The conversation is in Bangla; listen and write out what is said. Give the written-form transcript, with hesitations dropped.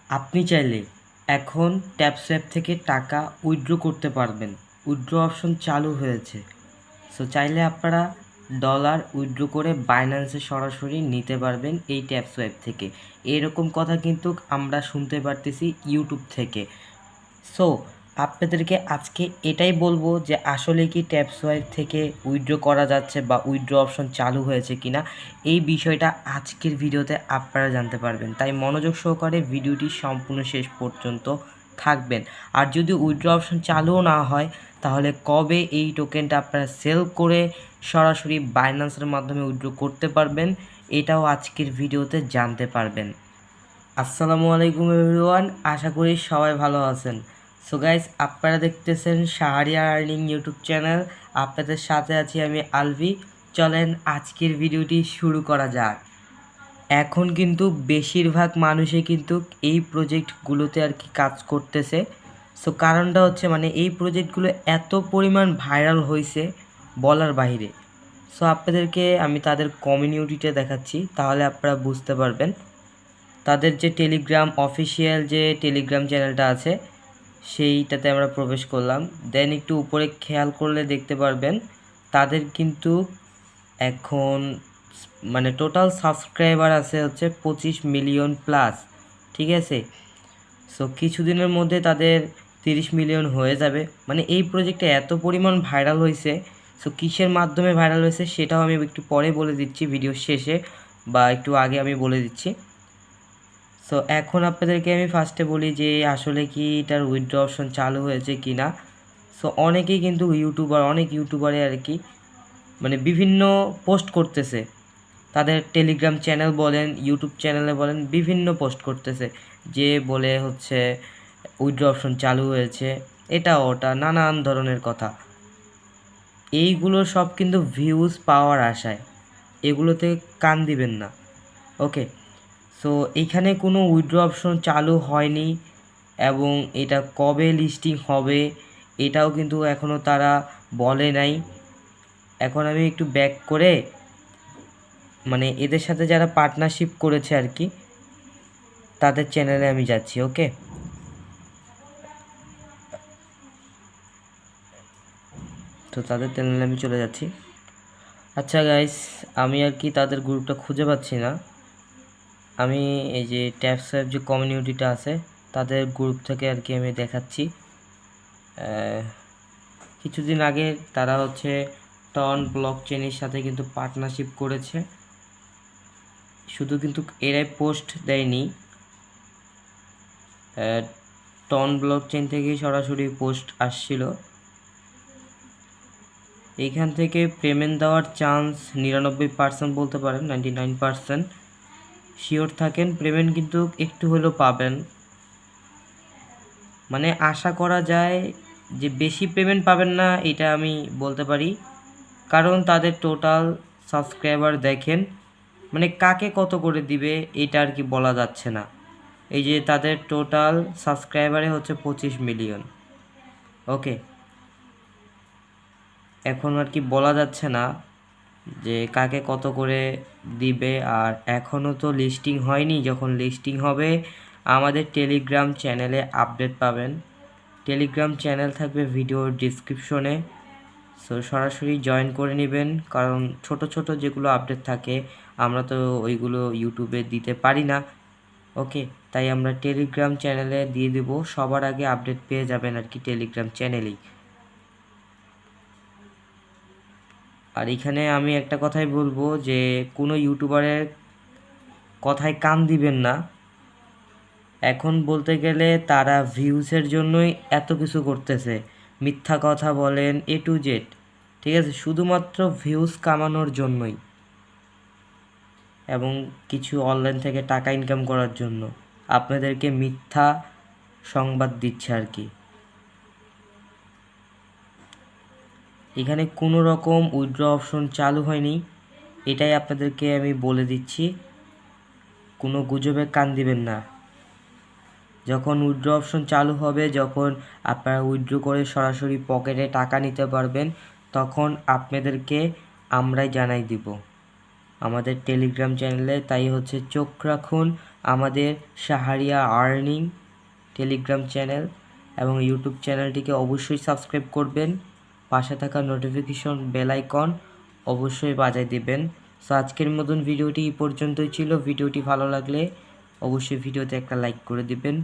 আপনি চাইলে এখন ট্যাপস্যাপ থেকে টাকা উইথড্র করতে পারবেন। উইথড্র অপশন চালু হয়েছে। সো চাইলে আপনারা ডলার উইথড্র করে বাইন্যান্সে সরাসরি নিতে পারবেন এই ট্যাপস্যাপ থেকে। এরকম কথা কিন্তু আমরা শুনতে পারতেছি ইউটিউব থেকে। সো আপনাদেরকে আজকে এটাই বলবো যে আসলে কি ট্যাপস্যাপ থেকে উইথড্র করা যাচ্ছে বা উইথড্র অপশন চালু হয়েছে কিনা, এই বিষয়টা আজকের ভিডিওতে আপনারা জানতে পারবেন। তাই মনোযোগ সহকারে ভিডিওটি সম্পূর্ণ শেষ পর্যন্ত থাকবেন। আর যদি উইথড্র অপশন চালুও না হয়, তাহলে কবে এই টোকেনটা আপনারা সেল করে সরাসরি বাইন্যান্সের মাধ্যমে উইথড্র করতে পারবেন, এটাও আজকের ভিডিওতে জানতে পারবেন। আসসালামু আলাইকুম এভরিওয়ান, আশা করি সবাই ভালো আছেন। সো গাইস, আপনারা দেখতেছেন শাহরিয়ার আর্নিং ইউটিউব চ্যানেল। আপনাদের সাথে আছি আমি আলভি। চলেন আজকের ভিডিওটি শুরু করা যাক। এখন কিন্তু বেশিরভাগ মানুষই কিন্তু এই প্রজেক্টগুলোতে আর কি কাজ করতেছে। সো কারণটা হচ্ছে এই প্রজেক্টগুলো এত পরিমাণ ভাইরাল হয়েছে বলার বাইরে। সো আপনাদেরকে আমি তাদের কমিউনিটিটা দেখাচ্ছি, তাহলে আপনারা বুঝতে পারবেন। তাদের যে টেলিগ্রাম অফিসিয়াল যে টেলিগ্রাম চ্যানেলটা আছে, সেইটাতে আমরা প্রবেশ করলাম। দেন একটু উপরে খেয়াল করলে দেখতে পারবেন তাদের কিন্তু এখন টোটাল সাবস্ক্রাইবার আছে হচ্ছে 25 মিলিয়ন প্লাস। ঠিক আছে, সো কিছুদিনের মধ্যে তাদের 30 মিলিয়ন হয়ে যাবে। এই প্রজেক্টটা এত পরিমাণ ভাইরাল হয়েছে। সো কিসের মাধ্যমে ভাইরাল হয়েছে সেটাও আমি একটু পরে বলে দিচ্ছি, ভিডিওর শেষে বা একটু আগে আমি বলে দিচ্ছি। সো এখন আপনাদেরকে আমি ফার্স্টে বলি যে আসলে কি এটার উইথড্র অপশন চালু হয়েছে কি না। সো অনেকেই কিন্তু অনেক ইউটিউবারে আর কি বিভিন্ন পোস্ট করতেছে, তাদের টেলিগ্রাম চ্যানেল বলেন, ইউটিউব চ্যানেলে বলেন, বিভিন্ন পোস্ট করতেছে যে বলে হচ্ছে উইথড্র অপশন চালু হয়েছে, এটা ওটা নানান ধরনের কথা। এইগুলো সব কিন্তু ভিউজ পাওয়ার আশায়, এগুলোতে কান দিবেন না। ওকে, সো এইখানে কোনো উইথড্র অপশন চালু হয়নি এবং এটা কবে লিস্টিং হবে এটাও কিন্তু এখনও তারা বলে নাই। এখন আমি একটু ব্যাক করে এদের সাথে যারা পার্টনারশিপ করেছে আর কি, তাদের চ্যানেলে আমি যাচ্ছি। ওকে, তো তাদের চ্যানেলে আমি চলে যাচ্ছি। আচ্ছা গাইস, আমি আর কি তাদের গ্রুপটা খুঁজে পাচ্ছি না। আমি এই যে ট্যাপস্যাপ যে কমিউনিটিটা আছে তাদের গ্রুপ থেকে আর কি আমি দেখাচ্ছি। কিছুদিন আগে তারা হচ্ছে টন ব্লকচেনের সাথে কিন্তু পার্টনারশিপ করেছে। শুধু কিন্তু এরাই পোস্ট দেয়নি, টন ব্লকচেন থেকেই সরাসরি পোস্ট আসছিল। এইখান থেকে পেমেন্ট দেওয়ার চান্স 99% বলতে পারেন, 99% শিওর থাকেন পেমেন্ট কিন্তু একটু হলেও পাবেন। আশা করা যায় যে বেশি পেমেন্ট পাবেন না, এটা আমি বলতে পারি। কারণ তাদের টোটাল সাবস্ক্রাইবার দেখেন, কাকে কত করে দিবে এটা আর কি বলা যাচ্ছে না। এই যে তাদের টোটাল সাবস্ক্রাইবারে হচ্ছে 25 মিলিয়ন। ওকে, এখন আর কি বলা যাচ্ছে না যে কাকে কত করে দিবে। আর এখনও তো লিস্টিং হয়নি, যখন লিস্টিং হবে আমাদের টেলিগ্রাম চ্যানেলে আপডেট পাবেন। টেলিগ্রাম চ্যানেল থাকবে ভিডিওর ডিসক্রিপশনে, সো সরাসরি জয়েন করে নেবেন। কারণ ছোট ছোট যেগুলো আপডেট থাকে আমরা তো ওইগুলো ইউটিউবে দিতে পারি না। ওকে, তাই আমরা টেলিগ্রাম চ্যানেলে দিয়ে দেব, সবার আগে আপডেট পেয়ে যাবেন আর কি টেলিগ্রাম চ্যানেলেই। আর এখানে আমি একটা কথাই বলবো যে কোনো ইউটিউবারের কথায় কান দিবেন না। এখন বলতে গেলে তারা ভিউসের জন্যই এত কিছু করতেছে, মিথ্যা কথা বলেন এ টু জেড। ঠিক আছে, শুধুমাত্র ভিউজ কামানোর জন্যই এবং কিছু অনলাইন থেকে টাকা ইনকাম করার জন্য আপনাদেরকে মিথ্যা সংবাদ দিচ্ছে আর কি। এখানে কোনো রকম উইথড্র অপশন চালু হয়নি, এটাই আপনাদেরকে আমি বলে দিচ্ছি। কোনো গুজবে কান দিবেন না। যখন উইথড্র অপশন চালু হবে, যখন আপনারা উইথড্র করে সরাসরি পকেটে টাকা নিতে পারবেন, তখন আপনাদেরকে আমরাই জানাই দিব আমাদের টেলিগ্রাম চ্যানেলে। তাই হচ্ছে চোখ রাখুন আমাদের শাহরিয়া আর্নিং টেলিগ্রাম চ্যানেল এবং ইউটিউব চ্যানেলটিকে অবশ্যই সাবস্ক্রাইব করবেন। পাশে থাকা নোটিফিকেশন বেল আইকন অবশ্যই বাজায় দিবেন। সো আজকের মতন ভিডিওটি এই পর্যন্তই ছিল। ভিডিওটি ভালো লাগলে অবশ্যই ভিডিওতে একটা লাইক করে দিবেন।